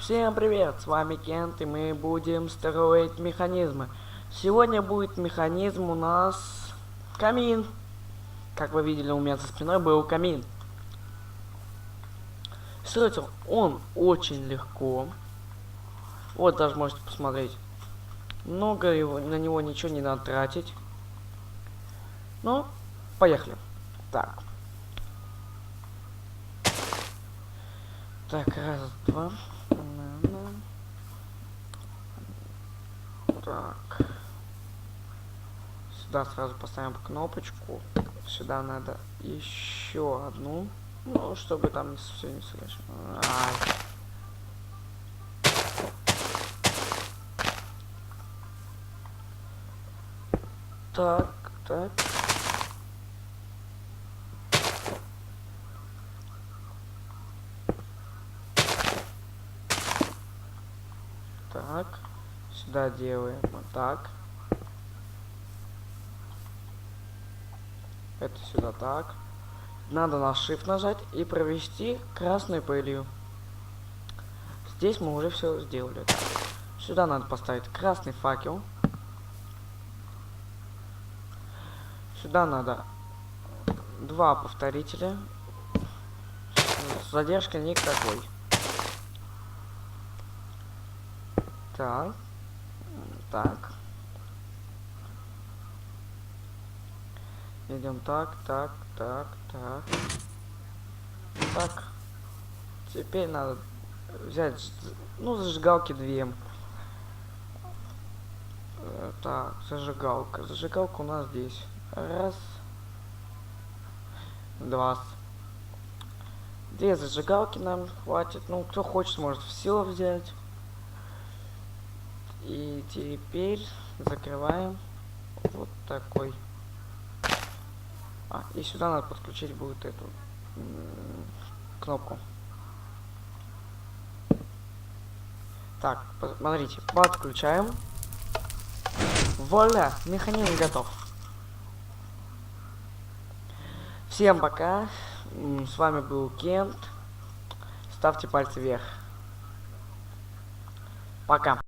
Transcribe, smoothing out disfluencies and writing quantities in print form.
Всем привет, с вами Кент, и мы будем строить механизмы. Сегодня будет механизм у нас камин. Как вы видели, у меня за спиной был камин. Строить он очень легко. Вот даже можете посмотреть. Много на него ничего не надо тратить. Ну, поехали. Так. Так, раз, два. Так. Сюда сразу поставим кнопочку. Сюда надо еще одну. Ну, чтобы там все не слышно. Так, так. Так. Сюда делаем вот так. Это сюда так. Надо на Shift нажать и провести красной пылью. Здесь мы уже все сделали. Сюда надо поставить красный факел. Сюда надо 2 повторителя. Задержка никакой. Так. Так. Идем так, так, так, так. Так. Теперь надо взять, ну, зажигалки 2. Так, зажигалка. Зажигалка у нас здесь. Раз. 2. 2 зажигалки нам хватит. Ну, кто хочет, может все взять. И теперь закрываем вот такой. И сюда надо подключить будет эту кнопку. Так, смотрите, подключаем. Вуаля, механизм готов. Всем пока. С вами был Кент. Ставьте пальцы вверх. Пока.